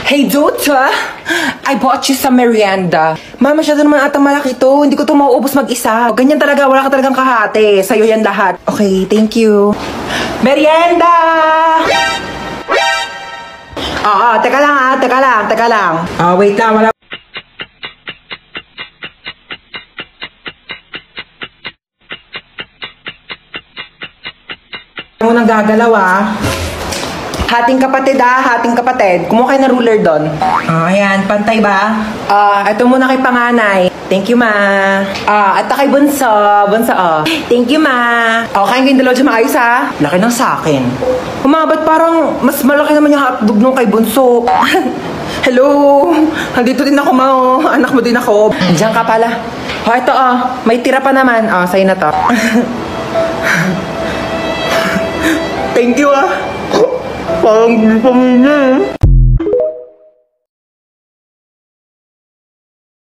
Hey, Dota! I bought you some merienda. Ma, masyado naman ata malaki to. Hindi ko to mauubos mag-isa. Ganyan talaga, wala ka talagang kahati. Sa'yo yan lahat. Okay, thank you. Merienda! Oo, teka lang. Wait lang, wala. Ano nang gagalaw Hating kapatid. Kumuha kayo ng ruler doon. Ayan, pantay ba? Ito muna kay panganay. Thank you, ma. At kay bunso. Thank you, ma. Kain kayong dalawa dyan maayos, ha? Laki ng sakin. Ba't parang mas malaki naman yung hotdog nung kay bunso? Hello? Nandito din ako, ma. Anak mo din ako. Diyan ka pala. Ito, may tira pa naman. Sa'yo na to. Thank you, Parang pamilya